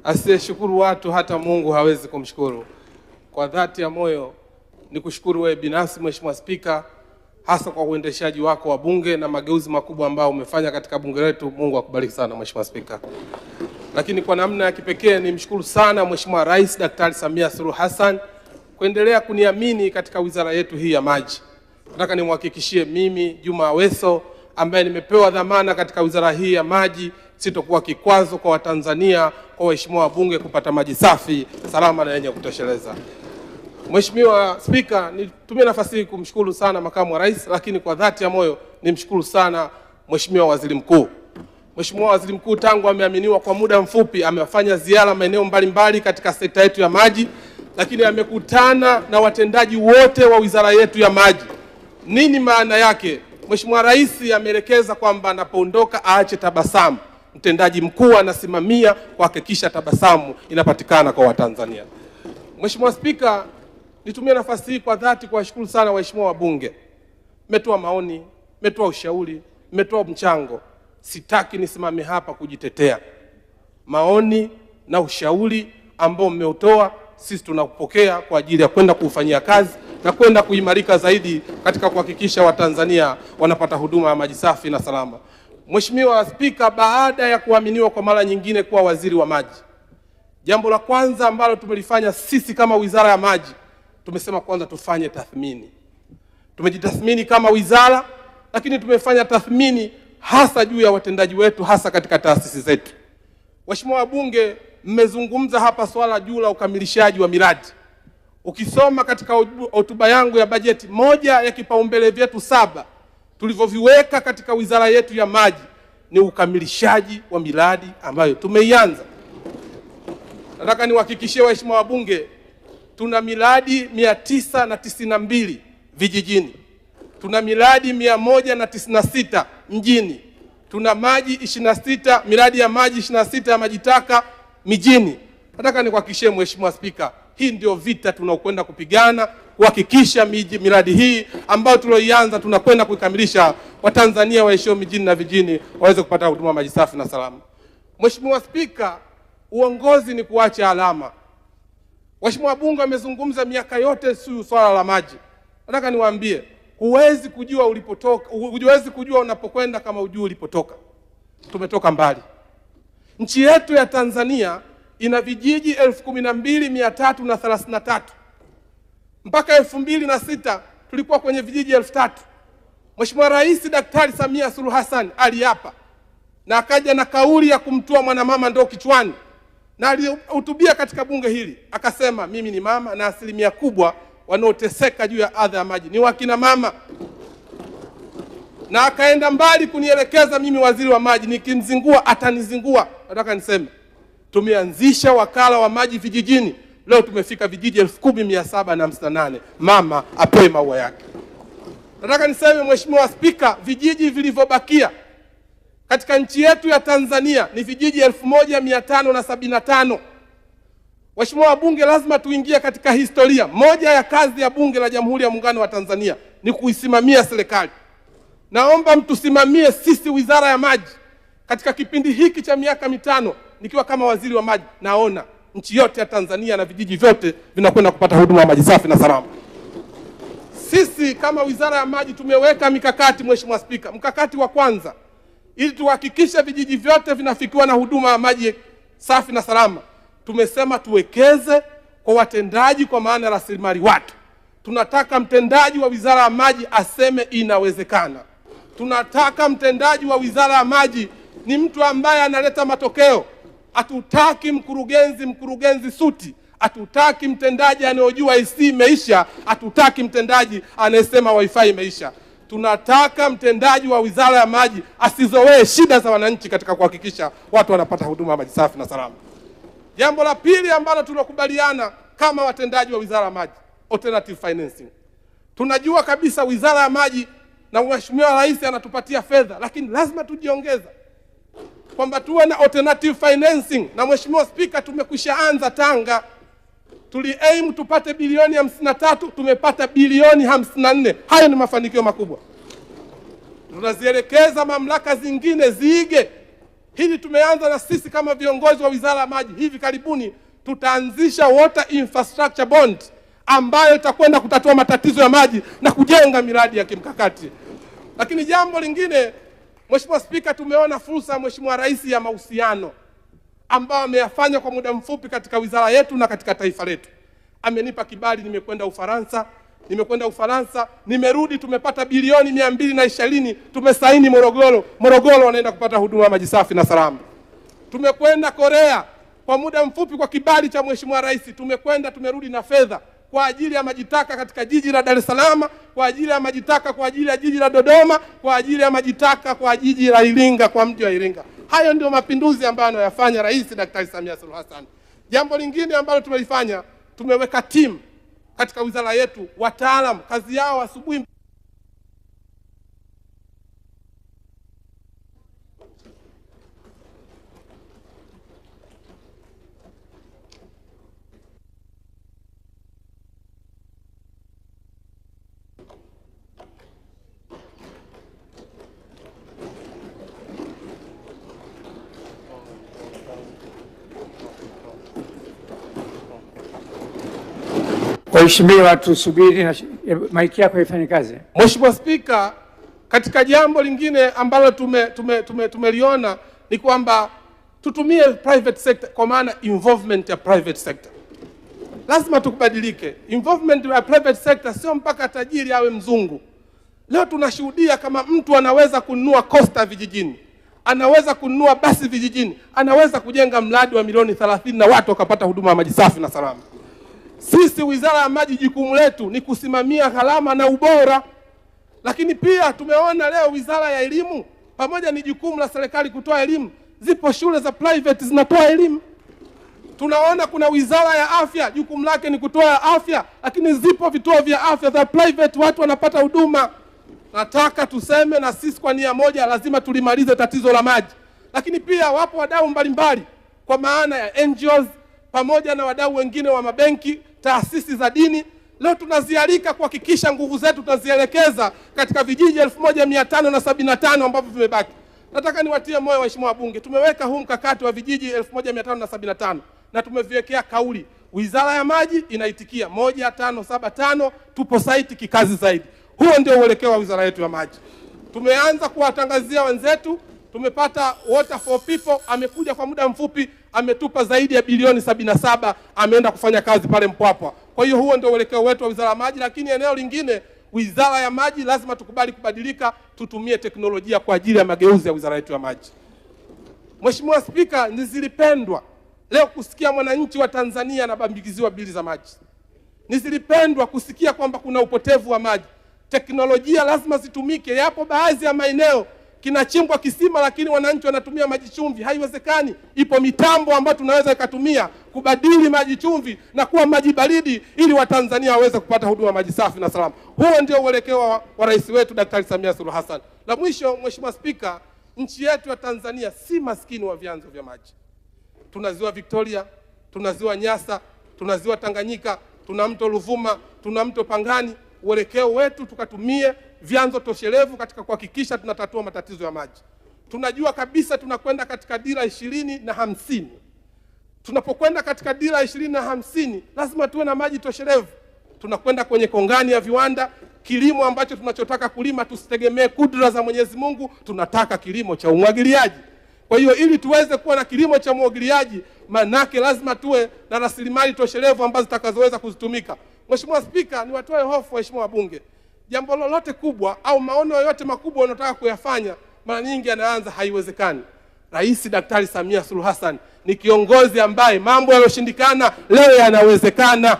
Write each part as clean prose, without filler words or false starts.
Asiyeshukuru watu hata Mungu hawezi kumshukuru. Kwa dhati ya moyo nikushukuru wewe binafsi Mheshimiwa Spika, hasa kwa uendeshaji wako wa bunge na mageuzi makubwa ambayo umefanya katika bunge letu. Mungu akubariki sana Mheshimiwa Spika. Lakini kwa namna ya kipekee nimshukuru sana Mheshimiwa Rais Daktari Samia Suluhu Hassan kuendelea kuniamini katika wizara yetu hii ya maji. Nataka nimhakikishie mimi Juma Aweso ambaye nimepewa dhamana katika wizara hii ya maji sitokuwa kikwazo kwa Watanzania, kwa waheshimiwa wabunge kupata maji safi, salama na yenye kutosheleza. Mheshimiwa Spika, nitumie nafasi hii kumshukuru sana Makamu wa Rais, lakini kwa dhati ya moyo nimshukuru sana Mheshimiwa Waziri Mkuu. Mheshimiwa Waziri Mkuu tangu ameaminiwa kwa muda mfupi amefanya ziara maeneo mbalimbali katika sekta yetu ya maji, lakini amekutana na watendaji wote wa wizara yetu ya maji. Nini maana yake? Mheshimiwa Rais ameelekeza kwamba anapoondoka aache tabasamu. Mtendaji mkuu anasimamia kuhakikisha tabasamu inapatikana kwa Watanzania. Mheshimiwa Spika, nitumie nafasi hii kwa dhati kuwashukuru sana waheshimiwa wabunge. Mmetoa maoni, mmetoa ushauri, mmetoa mchango. Sitaki nisimame hapa kujitetea. Maoni na ushauri ambao mmeutoa sisi tunakupokea kwa ajili ya kwenda kufanyia kazi na kwenda kuimarika zaidi katika kuhakikisha Watanzania wanapata huduma ya maji safi na salama. Mheshimiwa Spika, baada ya kuaminiwa kwa mara nyingine kuwa waziri wa maji, jambo la kwanza ambalo tumelifanya sisi kama wizara ya maji, tumesema kwanza tufanye tathmini. Tumejitathmini kama wizara, lakini tumefanya tathmini hasa juu ya watendaji wetu, hasa katika taasisi zetu. Waheshimiwa wabunge, mmezungumza hapa swala juu la ukamilishaji wa miradi. Ukisoma katika hotuba yangu ya bajeti, moja ya kipaumbele vyetu 7 tulivyoviweka katika wizara yetu ya maji ni ukamilishaji wa miradi ambayo tumeianza. Nataka niwahakikishie waheshimiwa wabunge, tuna miradi 992 vijijini. Tuna miradi 196 mjini. Tuna maji 26, miradi ya maji 26 ya maji taka mijini. Nataka nikuhakikishie Mheshimiwa Spika, hii ndio vita tunaokwenda kupigana kuhakikisha miradi hii ambayo tulioianza tunakwenda kuikamilisha, Watanzania waishio mijini na vijijini waweze kupata huduma maji safi na salama. Mheshimiwa Spika, uongozi ni kuacha alama. Waheshimiwa wabunge wamezungumza miaka yote sio swala la maji. Nataka niwaambie, huwezi kujua ulipotoka, huwezi kujua unapokwenda kama hujui ulipotoka. Tumetoka mbali. Nchi yetu ya Tanzania ina vijiji 12333. Mpaka 2006 tulikuwa kwenye vijiji 3000. Mheshimiwa Rais Daktari Samia Suluhu Hassan aliapa na akaja na kauli ya kumtoa mwanamama ndoo kichwani, na alihutubia katika bunge hili akasema, mimi ni mama na asilimia kubwa wanaoteseka juu ya adha ya maji ni wakina mama. Na akaenda mbali kunielekeza mimi waziri wa maji, nikimzingua atanizingua. Nataka niseme tumeanzisha wakala wa maji vijijini. Leo tumefika vijiji 10758. Mama apewe maua yake. Nataka niseme Mheshimiwa Spika, vijiji vilivyobakia katika nchi yetu ya Tanzania ni vijiji 1575. Waheshimiwa wabunge, lazima tuingie katika historia. Moja ya kazi ya Bunge la Jamhuri ya Muungano wa Tanzania ni kuisimamia serikali. Naomba mtusimamie sisi wizara ya maji katika kipindi hiki cha miaka 5 nikiwa kama waziri wa maji. Naona nchi yote ya Tanzania na vijiji vyote vinakwenda kupata huduma ya maji safi na salama. Sisi kama wizara ya maji tumeweka mikakati Mheshimiwa Spika. Mkakati wa kwanza, ili tuhakikishe vijiji vyote vinafikiwa na huduma ya maji safi na salama, tumesema tuwekeze kwa watendaji, kwa maana rasilimali watu. Tunataka mtendaji wa wizara ya maji aseme inawezekana. Tunataka mtendaji wa wizara ya maji ni mtu ambaye analeta matokeo. Hatutaki mkurugenzi suti. Hatutaki mtendaji anayojua AC imeisha. Hatutaki mtendaji anayesema wifi imeisha. Tunataka mtendaji wa wizara ya maji asizoee shida za wananchi katika kuhakikisha watu wanapata huduma ya maji safi na salama. Jambo la pili ambalo tunakubaliana kama watendaji wa wizara ya maji, alternative financing. Tunajua kabisa wizara ya maji na Mheshimiwa Rais anatupatia fedha, lakini lazima tujiongeza kwamba tuwe na alternative financing. Na Mheshimiwa Spika, tumekwishaanza Tanga. Aim tupate bilioni 53, tumepata bilioni 54. Hayo ni mafanikio makubwa. Tunazielekeza mamlaka zingine ziige Hili tumeanza na sisi kama viongozi wa Wizara ya Maji. Hivi karibuni tutaanzisha Water Infrastructure Bond ambayo itakwenda kutatua matatizo ya maji na kujenga miradi ya kimkakati. Lakini jambo lingine, Mheshimiwa Spika, tumeona fursa ya Mheshimiwa Rais ya mahusiano ambayo ameyafanya kwa muda mfupi katika wizara yetu na katika taifa letu. Amenipa kibali, nimekwenda Ufaransa, nimerudi, tumepata bilioni 220 tumesaini Morogoro wanaenda kupata huduma ya maji safi na salama. Tumekwenda Korea kwa muda mfupi kwa kibali cha Mheshimiwa Rais, tumerudi na fedha kwa ajili ya maji taka katika jiji la Dar es Salaam, kwa ajili ya maji taka kwa ajili ya jiji la Dodoma, kwa ajili ya maji taka kwa jiji la Iringa, kwa mji wa Iringa. Hayo ndio mapinduzi ambayo anayofanya Rais Daktari Samia Suluhu Hassan. Jambo lingine ambalo tumelifanya, tumeweka timu katika wizara yetu, wataalamu, kazi yao asubuhi Waheshimiwa, tusubiri na maiki yako ifanye kazi. Mheshimiwa Spika, katika jambo lingine ambalo tumeliona ni kwamba tutumie private sector, kwa maana involvement ya private sector. Lazima tukubadilike. Involvement ya private sector sio mpaka tajiri awe mzungu. Leo tunashuhudia kama mtu anaweza kununua coaster vijijini, anaweza kununua basi vijijini, anaweza kujenga mradi wa milioni 30 na watu wakapata huduma ya maji safi na salama. Sisi Wizara ya Maji, jukumu letu ni kusimamia gharama na ubora. Lakini pia tumeona leo Wizara ya Elimu, pamoja ni jukumu la serikali kutoa elimu, zipo shule za private zinatoa elimu. Tunaona kuna Wizara ya Afya, jukumu lake ni kutoa afya, lakini zipo vituo vya afya za private, watu wanapata huduma. Nataka tuseme na sisi kwa nia moja, lazima tulimalize tatizo la maji. Lakini pia wapo wadau mbalimbali kwa maana ya NGOs pamoja na wadau wengine wa mabenki, taasisi za dini. Leo tunazialika kuhakikisha nguvu zetu tunazielekeza katika vijiji 1575 ambavyo vimebaki. Nataka niwatie moyo waheshimiwa wabunge, tumeweka huu mkakati wa vijiji 1575 na tumeviwekea kauli. Wizara ya Maji inaitikia 1575, tupo site kikazi zaidi. Huo ndio uelekeo wa wizara yetu ya maji. Tumeanza kuwatangazia wenzetu, tumepata Water for People, amekuja kwa muda mfupi, ametupa zaidi ya bilioni 77, ameenda kufanya kazi pale Mpwapwa. Kwa hiyo huo ndio uelekeo wetu wa wizara ya maji. Lakini eneo lingine, wizara ya maji lazima tukubali kubadilika, tutumie teknolojia kwa ajili ya mageuzi ya wizara yetu ya maji. Mheshimiwa Spika, nizilipendwa leo kusikia mwananchi wa Tanzania anabambikiziwa bili za maji. Nizilipendwa kusikia kwamba kuna upotevu wa maji. Teknolojia lazima zitumike. Yapo baadhi ya maeneo kinachimbwa kisima lakini wananchi wanatumia maji chumvi. Haiwezekani. Ipo mitambo ambayo tunaweza ikatumia kubadili maji chumvi na kuwa maji baridi ili Watanzania waweze kupata huduma maji safi na salama. Huo ndio uelekeo wa rais wetu Daktari Samia Suluhu Hassan. La mwisho, Mheshimiwa Spika, nchi yetu ya Tanzania si maskini wa vyanzo vya maji. Tuna ziwa Victoria, tuna ziwa Nyasa, tuna ziwa Tanganyika, tuna mto Ruvuma, tuna mto Pangani. Uelekeo wetu tukatumie vyanzo toshelevu katika kuhakikisha tunatatua matatizo ya maji. Tunajua kabisa tunakwenda katika dira 2050. Tunapokwenda katika dira 2050 lazima tuwe na maji toshelevu. Tunakwenda kwenye kongani ya viwanda, kilimo ambacho tunachotaka kulima tusitegemee kudra za Mwenyezi Mungu, tunataka kilimo cha umwagiliaji. Kwa hiyo ili tuweze kuwa na kilimo cha umwagiliaji, manake lazima tuwe na rasilimali toshelevu ambazo zitakazoweza kuzitumika. Mheshimiwa Spika, niwatoe hofu waheshimiwa wabunge. Jambo lolote kubwa au maono yote makubwa unataka kuyafanya, mara nyingi yanaanza haiwezekani. Rais Daktari Samia Suluhu Hassan ni kiongozi ambaye mambo yaliyoshindikana leo yanawezekana.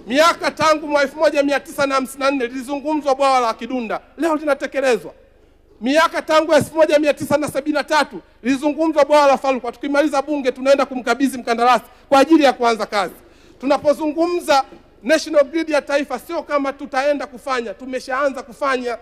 Miaka tangu 1954 lilizungumzwa bwawa la Kidunda, leo linatekelezwa. Miaka tangu 1973 lilizungumzwa bwawa la Falkwa. Tukimaliza bunge tunaenda kumkabidhi mkandarasi kwa ajili ya kuanza kazi. Tunapozungumza National Grid ya taifa, sio kama tutaenda kufanya, tumeshaanza kufanya.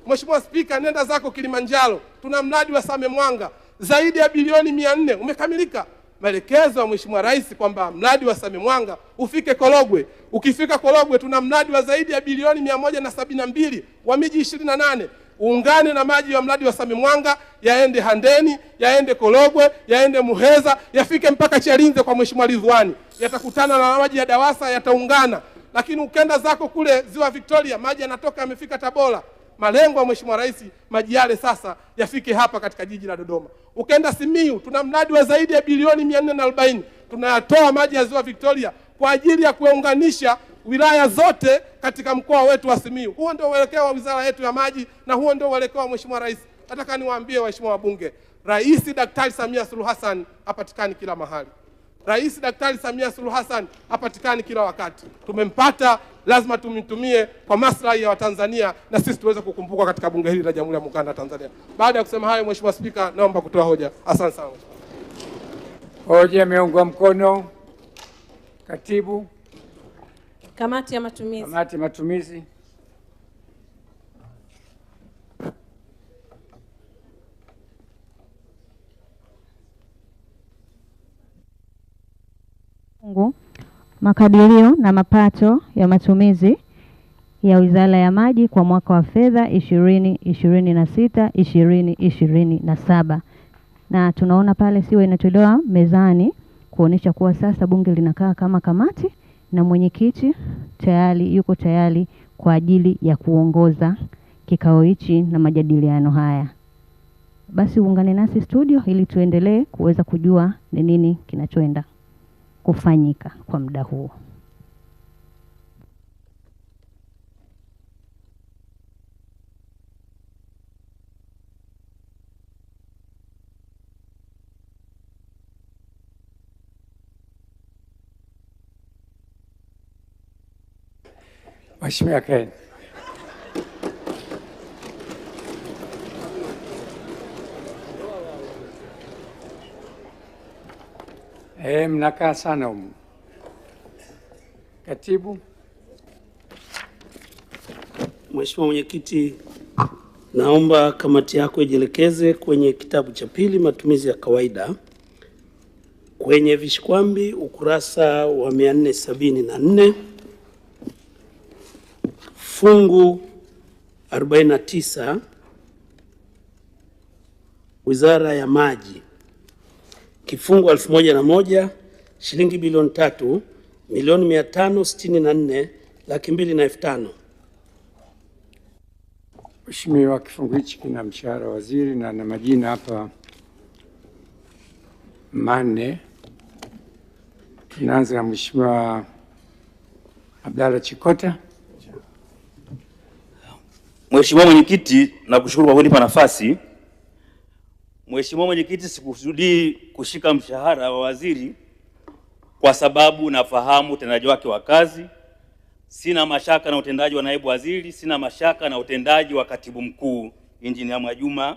Mheshimiwa Spika, nenda zako Kilimanjaro, tuna mradi wa Same Mwanga zaidi ya bilioni 400 umekamilika. Maelekezo ya Mheshimiwa Rais kwamba mradi wa Same Mwanga ufike Korogwe. Ukifika Korogwe tuna mradi wa zaidi ya bilioni 172 wa miji 28. uungane na maji ya mradi wa Sami Mwanga, yaende Handeni, yaende Korogwe, yaende Muheza, yafike mpaka Chalinze kwa Mheshimiwa Ridhiwani. Yatakutana na maji ya Dawasa, yataungana. Lakini ukenda zako kule Ziwa Victoria, maji yanatoka yamefika Tabora. Malengo ya Mheshimiwa Rais, maji yale sasa yafike hapa katika jiji la Dodoma. Ukenda Simiyu, tuna mradi wa zaidi ya bilioni 440. Tunayatoa maji ya Ziwa Victoria kwa ajili ya kuunganisha wilaya zote katika mkoa wetu wa Simiyu. Huo ndio uelekeo wa wizara yetu ya maji, na huo ndio uelekeo wa Mheshimiwa Rais. Nataka niwaambie waheshimiwa wabunge, Rais Daktari Samia Suluhu Hassan hapatikani kila mahali. Rais Daktari Samia Suluhu Hassan hapatikani kila wakati. Tumempata, lazima tumtumie kwa maslahi ya Watanzania, na sisi tuweze kukumbuka katika bunge hili la Jamhuri ya Muungano wa Tanzania. Baada ya kusema hayo, Mheshimiwa Spika, naomba kutoa hoja. Asante sana. Hoja imeungwa mkono. Katibu. Kamati ya matumizi. Kamati ya matumizi. Makadirio na mapato ya matumizi ya Wizara ya Maji kwa mwaka wa fedha 2026-2027. Na tunaona pale siwa inatolewa mezani kuonesha kuwa sasa bunge linakaa kama kamati na mwenyekiti yuko tayari kwa ajili ya kuongoza kikao hichi na majadiliano haya. Basi uungane nasi studio ili tuendelee kuweza kujua ni nini kinachoenda kufanyika kwa muda huo. Mheshimiwa Ken. Mnakaa sana humu. Katibu. Mheshimiwa Mwenyekiti, naomba kamati yako ijielekeze kwenye kitabu cha pili, matumizi ya kawaida, kwenye vishikwambi ukurasa wa 474, fungu 49, Wizara ya Maji, kifungu 1001, shilingi bilioni 3,564,205,000. Mheshimiwa, kifungu hichi kina mshahara wa waziri na majina hapa manne. Tunaanza na Mheshimiwa Abdalla Chikota. Mheshimiwa Mwenyekiti, nakushukuru kwa kunipa nafasi. Mheshimiwa Mwenyekiti, sikusudii kushika mshahara wa waziri kwa sababu nafahamu utendaji wake wa kazi. Sina mashaka na utendaji wa naibu waziri, sina mashaka na utendaji wa katibu mkuu Injinia Mwajuma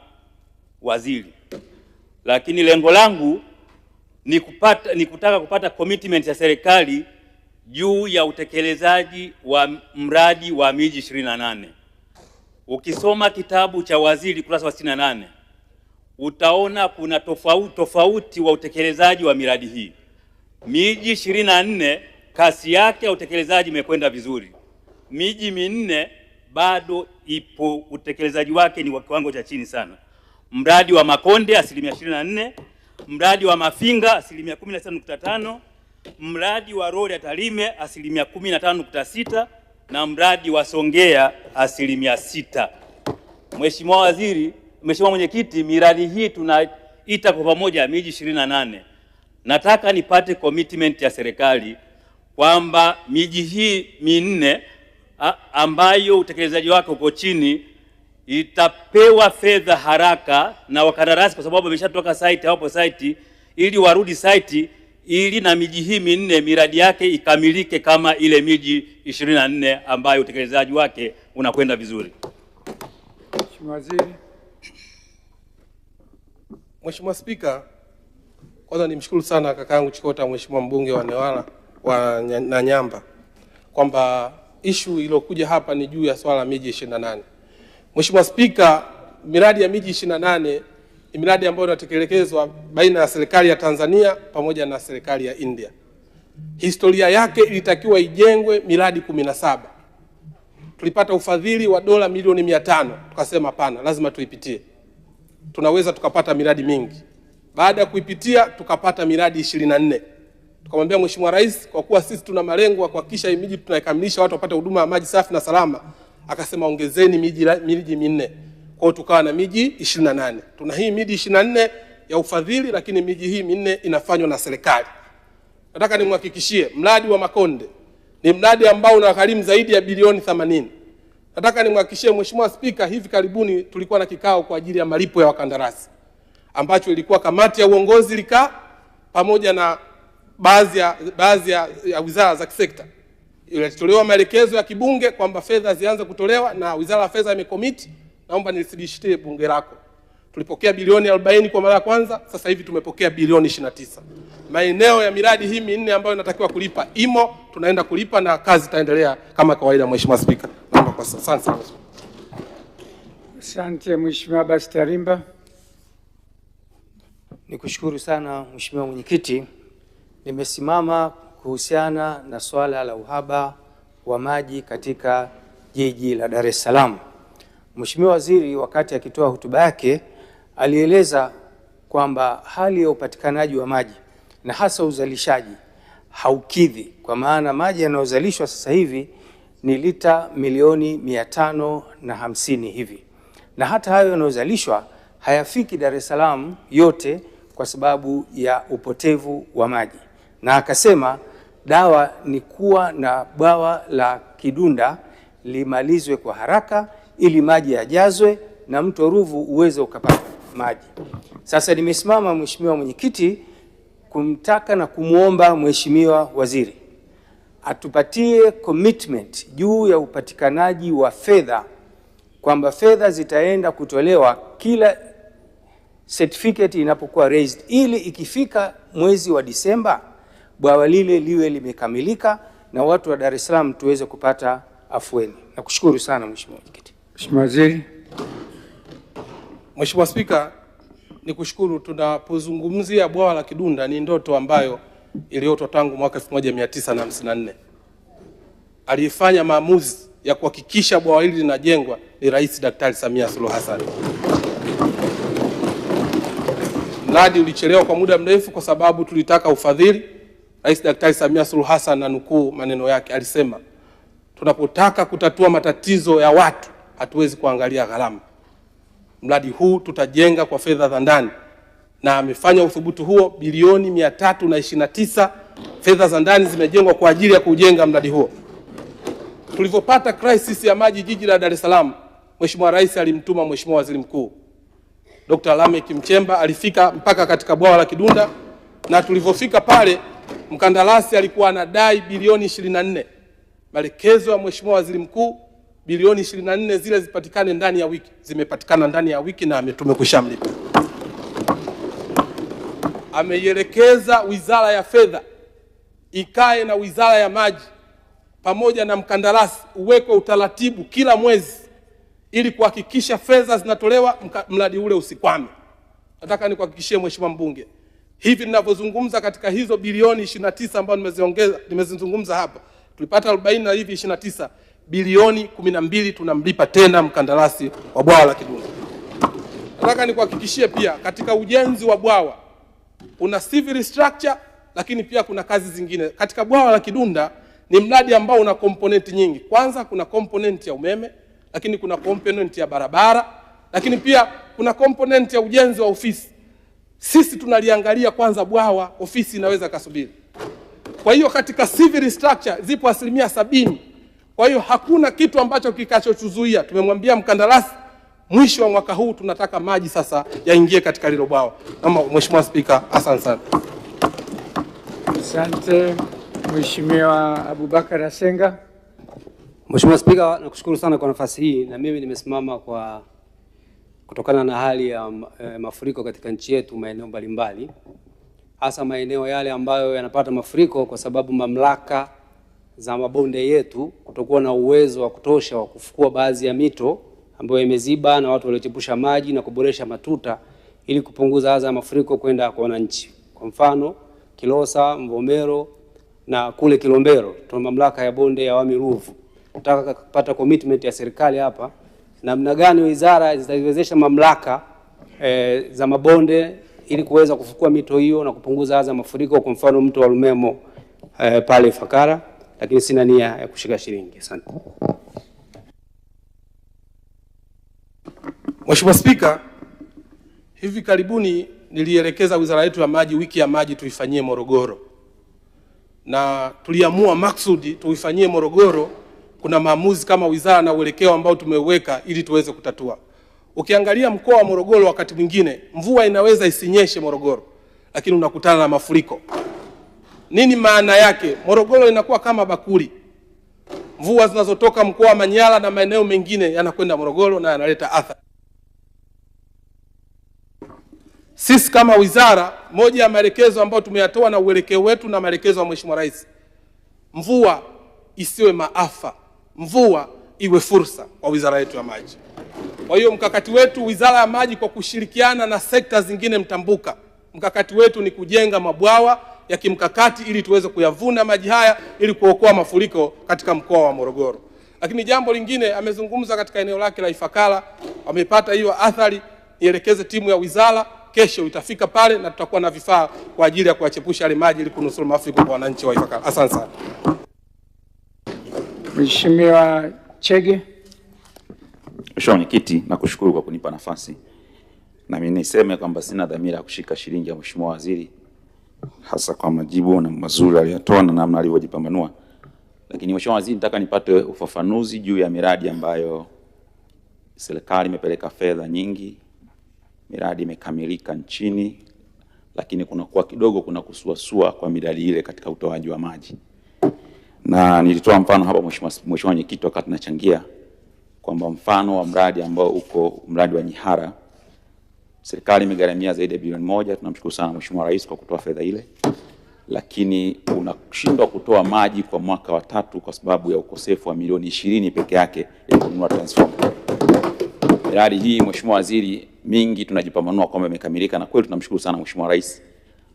waziri. Lakini lengo langu ni kutaka kupata commitment ya serikali juu ya utekelezaji wa mradi wa miji 28. Ukisoma kitabu cha waziri kurasa wa 68, utaona kuna tofauti wa utekelezaji wa miradi hii. Miji 24 kasi yake ya utekelezaji imekwenda vizuri. Miji minne bado ipo, utekelezaji wake ni wa kiwango cha chini sana. Mradi wa Makonde 24%, mradi wa Mafinga 16.5%, mradi wa Rori ya Tarime 15.6%, na mradi wa Songea 6%. Mheshimiwa Waziri, Mheshimiwa Mwenyekiti, miradi hii tunaita kwa pamoja miji 28. Nataka nipate commitment ya serikali kwamba miji hii minne ambayo utekelezaji wake uko chini itapewa fedha haraka na wakandarasi, kwa sababu wameshatoka site hapo site, ili warudi site ili na miji hii minne miradi yake ikamilike kama ile miji 24 ambayo utekelezaji wake unakwenda vizuri. Mheshimiwa Waziri. Mheshimiwa Spika, kwanza nimshukuru sana kakaangu Chikota, Mheshimiwa mbunge wa Newala wa Nanyamba, kwamba issue iliyokuja hapa ni juu ya swala miji 28. Mheshimiwa Spika, miradi ya miji 28 ni miradi ambayo inatekelezwa baina ya serikali ya Tanzania pamoja na serikali ya India. Historia yake ilitakiwa ijengwe miradi 17. tulipata ufadhili wa dola milioni 500, tukasema hapana, lazima tuipitie, tunaweza tukapata miradi mingi. Baada ya kuipitia tukapata miradi 24. Tukamwambia Mheshimiwa Rais, kwa kuwa sisi tuna malengo ya kuhakikisha hii miji tunaikamilisha, watu wapate huduma ya maji safi na salama, akasema ongezeni miji 4. Kwa hiyo tukawa na miji 28. Tuna hii miji 24 ya ufadhili, lakini miji hii 4 inafanywa na serikali. Nataka nimhakikishie mradi wa Makonde ni mradi ambao unagharimu zaidi ya bilioni 80. Nataka nimhakikishie Mheshimiwa Spika, hivi karibuni tulikuwa na kikao kwa ajili ya malipo ya wakandarasi, ambacho ilikuwa kamati ya uongozi likaa pamoja na baadhi ya wizara za kisekta. Ilitolewa maelekezo ya kibunge kwamba fedha zianze kutolewa, na Wizara ya Fedha imecommit. Naomba nisidishie bunge lako. Tulipokea bilioni 40 kwa mara ya kwanza, sasa hivi tumepokea bilioni 29. Maeneo ya miradi hii 4 ambayo inatakiwa kulipa imo, tunaenda kulipa na kazi itaendelea kama kawaida. Mheshimiwa Spika, naomba kwa sasa. Asante Mheshimiwa Abbas Tarimba. Nikushukuru sana Mheshimiwa Mwenyekiti. Nimesimama kuhusiana na swala la uhaba wa maji katika jiji la Dar es Salaam. Mheshimiwa Waziri wakati akitoa hotuba yake alieleza kwamba hali ya upatikanaji wa maji na hasa uzalishaji haukidhi, kwa maana maji yanayozalishwa sasa hivi ni lita milioni 550 hivi, na hata hayo yanayozalishwa hayafiki Dar es Salaam yote kwa sababu ya upotevu wa maji. Na akasema dawa ni kuwa na bwawa la Kidunda limalizwe kwa haraka ili maji yajazwe na mto Ruvu uweze ukapata maji. Sasa nimesimama Mheshimiwa Mwenyekiti kumtaka na kumuomba Mheshimiwa Waziri atupatie commitment juu ya upatikanaji wa fedha, kwamba fedha zitaenda kutolewa kila certificate inapokuwa raised, ili ikifika mwezi wa Disemba bwawa lile liwe limekamilika na watu wa Dar es Salaam tuweze kupata afueni. Nakushukuru sana Mheshimiwa Mwenyekiti. Mheshimiwa Waziri. Mheshimiwa Spika, nikushukuru. Tunapozungumzia bwawa la Kidunda, ni ndoto ambayo iliotwa tangu mwaka 1954. Alifanya maamuzi ya kuhakikisha bwawa hili linajengwa ni Rais Daktari Samia Suluhu Hassan. Mradi ulichelewa kwa muda mrefu kwa sababu tulitaka ufadhili. Rais Daktari Samia Suluhu Hassan, na nukuu maneno yake, alisema tunapotaka kutatua matatizo ya watu hatuwezi kuangalia gharama. Mradi huu tutajenga kwa fedha za ndani, na amefanya uthubutu huo. Bilioni 329 fedha za ndani zimejengwa kwa ajili ya kujenga mradi huo. Tulipopata crisis ya maji jiji la Dar es Salaam, Mheshimiwa Rais alimtuma Mheshimiwa Waziri Mkuu Dr. Lameck Mchemba, alifika mpaka katika bwawa la Kidunda, na tulipofika pale mkandarasi alikuwa anadai bilioni 24. Maelekezo ya Mheshimiwa Waziri Mkuu, bilioni 24 zile zipatikane ndani ya wiki. Zimepatikana ndani ya wiki na tumekushamlipa. Ameielekeza Wizara ya Fedha ikae na Wizara ya Maji pamoja na mkandarasi, uwekwe utaratibu kila mwezi ili kuhakikisha fedha zinatolewa, mradi ule usikwame. Nataka nikuhakikishie Mheshimiwa mbunge, hivi ninavyozungumza, katika hizo bilioni 29 ambazo nimezizungumza hapa, tulipata 40 na hivi 29, bilioni 12 tunamlipa tena mkandarasi wa bwawa la Kidunda. Nataka nikuhakikishie pia katika ujenzi wa bwawa kuna civil structure, lakini pia kuna kazi zingine. Katika bwawa la Kidunda ni mradi ambao una komponenti nyingi. Kwanza kuna komponenti ya umeme, lakini kuna komponenti ya barabara, lakini pia kuna komponenti ya ujenzi wa ofisi. Sisi tunaliangalia kwanza bwawa, ofisi inaweza kasubiri. Kwa hiyo katika civil structure zipo 70%. Kwa hiyo hakuna kitu ambacho kikachotuzuia. Tumemwambia mkandarasi mwisho wa mwaka huu tunataka maji sasa yaingie katika hilo bwawa. Naomba Mheshimiwa Spika, asante sana. Asante Mheshimiwa Abubakar Asenga. Mheshimiwa Spika, nakushukuru sana kwa nafasi hii, na mimi nimesimama kutokana na hali ya mafuriko katika nchi yetu maeneo mbalimbali, hasa maeneo yale ambayo yanapata mafuriko kwa sababu mamlaka za mabonde yetu kutokuwa na uwezo wa kutosha wa kufukua baadhi ya mito ambayo imeziba na watu waliochepusha maji na kuboresha matuta ili kupunguza adha ya mafuriko kwenda kwa wananchi. Kwa mfano, Kilosa, Mvomero na kule Kilombero tuna mamlaka ya bonde ya Wami Ruvu. Nataka kupata commitment ya serikali hapa, namna gani wizara zitaiwezesha mamlaka za mabonde ili kuweza kufukua mito hiyo na kupunguza adha mafuriko, kwa mfano mto wa Lumemo pale Ifakara, lakini sina nia ya kushika shilingi. Asante. Mheshimiwa Spika, hivi karibuni nilielekeza wizara yetu ya maji wiki ya maji tuifanyie Morogoro, na tuliamua maksudi tuifanyie Morogoro. Kuna maamuzi kama wizara na uelekeo ambao tumeuweka ili tuweze kutatua. Ukiangalia mkoa wa Morogoro, wakati mwingine mvua inaweza isinyeshe Morogoro, lakini unakutana na mafuriko. Nini maana yake? Morogoro inakuwa kama bakuli. Mvua zinazotoka mkoa wa Manyara na maeneo mengine yanakwenda Morogoro na yanaleta athari. Sisi kama wizara, moja ya maelekezo ambayo tumeyatoa na uelekeo wetu na maelekezo ya Mheshimiwa Rais, mvua isiwe maafa, mvua iwe fursa kwa wizara yetu ya maji. Kwa hiyo mkakati wetu wizara ya maji kwa kushirikiana na sekta zingine mtambuka, mkakati wetu ni kujenga mabwawa ya kimkakati ili tuweze kuyavuna maji haya ili kuokoa mafuriko katika mkoa wa Morogoro. Lakini jambo lingine, amezungumza katika eneo lake la Ifakara, wamepata hiyo athari. Nielekeze timu ya wizara kesho itafika pale na tutakuwa na vifaa kwa ajili ya kuwachepusha yale maji ili kunusuru mafuriko kwa wananchi wa Ifakara. Asante sana. Mheshimiwa Chege. Mheshimiwa Mwenyekiti, nakushukuru kwa kunipa nafasi. Na mimi niseme kwamba sina dhamira ya kushika shilingi ya Mheshimiwa Waziri, hasa kwa majibu na mazuri aliyotoa na namna alivyojipambanua. Lakini Mheshimiwa Waziri, nataka nipate ufafanuzi juu ya miradi ambayo serikali imepeleka fedha nyingi, miradi imekamilika nchini, lakini kuna kidogo kusuasua kwa miradi ile katika utoaji wa maji. Na nilitoa mfano hapa Mheshimiwa Mwenyekiti wakati tunachangia kwamba mfano wa mradi ambao uko mradi wa Nyihara, serikali imegharamia zaidi ya bilioni 1. Tunamshukuru sana Mheshimiwa Rais kwa kutoa fedha ile, lakini unashindwa kutoa maji kwa mwaka wa 3 kwa sababu ya ukosefu wa milioni 20 peke yake ili kununua transformer. Miradi hii Mheshimiwa Waziri mingi tunajipambanua kwamba imekamilika, na kweli tunamshukuru sana Mheshimiwa Rais,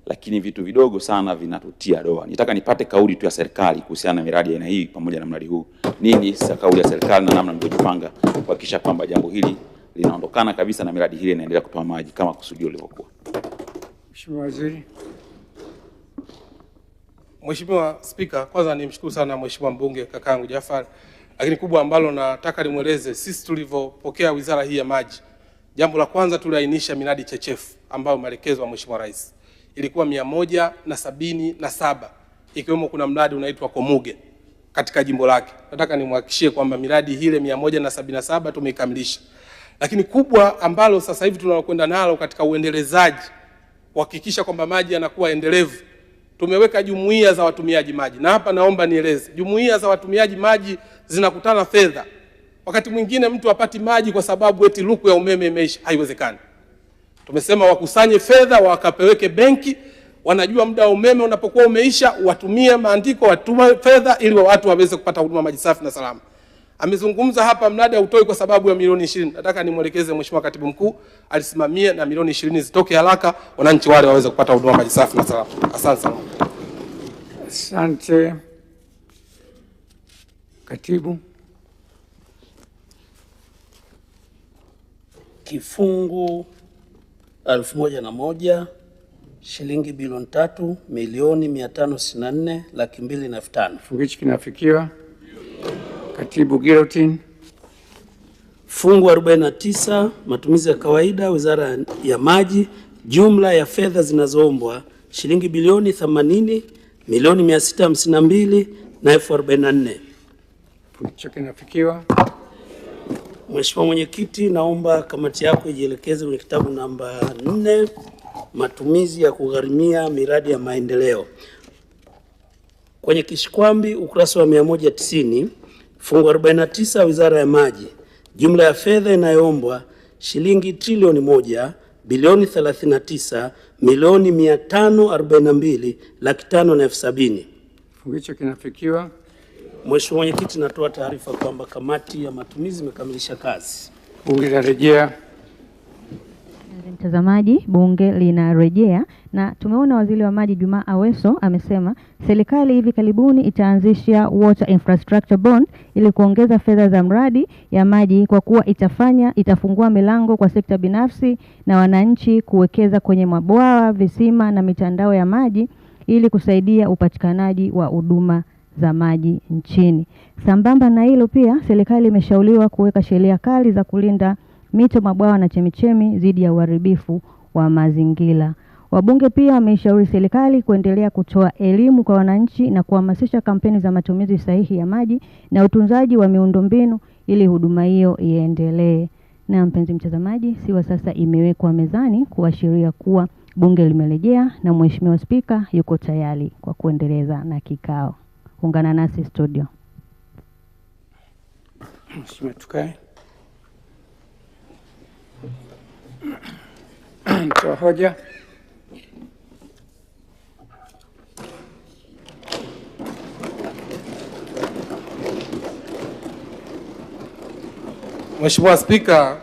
lakini vitu vidogo sana vinatutia doa. Nitaka nipate kauli tu ya serikali kuhusiana na miradi ya aina hii pamoja na mradi huu. Nini kauli ya serikali na namna mlivyojipanga kuhakikisha kwamba jambo hili linaondokana kabisa na miradi hii inaendelea kutoa maji kama kusudio lilivyokuwa. Mheshimiwa Waziri. Mheshimiwa Spika, kwanza nimshukuru sana Mheshimiwa mbunge kakangu Jafar, lakini kubwa ambalo nataka nimweleze, sisi tulivyopokea wizara hii ya maji, jambo la kwanza tuliainisha miradi chechefu ambayo maelekezo ya Mheshimiwa Rais. Ilikuwa 177 ikiwemo kuna mradi unaitwa Komuge katika jimbo lake. Nataka nimhakikishie kwamba miradi hile 177 tumeikamilisha. Lakini kubwa ambalo sasa hivi tunalokwenda nalo katika uendelezaji kuhakikisha kwamba maji yanakuwa endelevu, tumeweka jumuiya za watumiaji maji. Na hapa naomba nieleze, jumuiya za watumiaji maji zinakutana fedha. Wakati mwingine mtu apati maji kwa sababu eti luku ya umeme imeisha. Haiwezekani. Tumesema wakusanye fedha wakapeleke benki, wanajua muda wa umeme unapokuwa umeisha, watumie maandiko, watume fedha ili watu waweze kupata huduma maji safi na salama. Amezungumza hapa mradi hautoi kwa sababu ya milioni 20. Nataka nimwelekeze Mheshimiwa Katibu Mkuu alisimamie na milioni 20 zitoke haraka, wananchi wale waweze kupata huduma maji safi na salama. Asante sana. Asante. Katibu. Kifungu 1001 shilingi bilioni 3,564,205,000. Kifungu hichi kinafikiwa. Katibu Guillotine. Fungu 49 matumizi ya kawaida Wizara ya Maji, jumla ya fedha zinazoombwa shilingi bilioni 80,652,044. Kifungu hicho kinafikiwa. Mheshimiwa Mwenyekiti, naomba kamati yako ijielekeze kwenye kitabu namba 4 matumizi ya kugharimia miradi ya maendeleo. Kwenye kishikwambi ukurasa wa 190, fungu 49 Wizara ya Maji, jumla ya fedha inayoombwa shilingi trilioni 1,39,542,570,000. Kifungu hicho kinafikiwa. Mheshimiwa Mwenyekiti, natoa taarifa kwamba kamati ya matumizi imekamilisha kazi. Bunge la rejea. Mpenzi mtazamaji, bunge linarejea na tumeona waziri wa maji Jumaa Aweso amesema serikali hivi karibuni itaanzisha water infrastructure bond ili kuongeza fedha za mradi ya maji kwa kuwa itafungua milango kwa sekta binafsi na wananchi kuwekeza kwenye mabwawa, visima na mitandao ya maji ili kusaidia upatikanaji wa huduma za maji nchini. Sambamba na hilo pia serikali imeshauriwa kuweka sheria kali za kulinda mito, mabwawa na chemichemi dhidi ya uharibifu wa mazingira. Wabunge pia wameishauri serikali kuendelea kutoa elimu kwa wananchi na kuhamasisha kampeni za matumizi sahihi ya maji na utunzaji wa miundombinu ili huduma hiyo iendelee. Na mpenzi mtazamaji, siwa sasa imewekwa mezani kuashiria kuwa bunge limerejea na Mheshimiwa Spika yuko tayari kwa kuendeleza na kikao. Ungana nasi studio. Mheshimiwa, tukae. Toa hoja. Mheshimiwa Spika,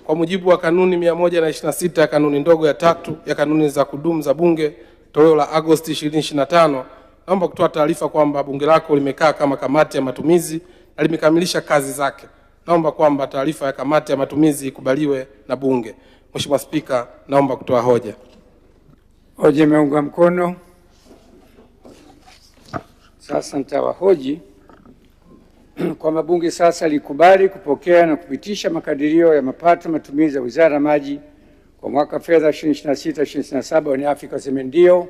kwa mujibu wa kanuni 126 ya kanuni ndogo ya 3 ya kanuni za kudumu za Bunge toleo la Agosti 2025, naomba kutoa taarifa kwamba bunge lako limekaa kama kamati ya matumizi na limekamilisha kazi zake. Naomba kwamba taarifa ya kamati ya matumizi ikubaliwe na bunge. Mheshimiwa Spika, naomba kutoa hoja. Hoja imeungwa mkono. Sasa nitawahoji kwamba bunge sasa likubali kupokea na kupitisha makadirio ya mapato matumizi ya Wizara ya Maji kwa mwaka fedha 2026/2027. Wanaafrika waseme ndio.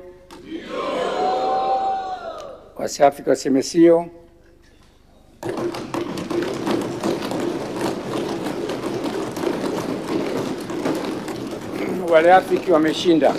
Wasiafrika waseme sio. Wale Afrika wameshinda.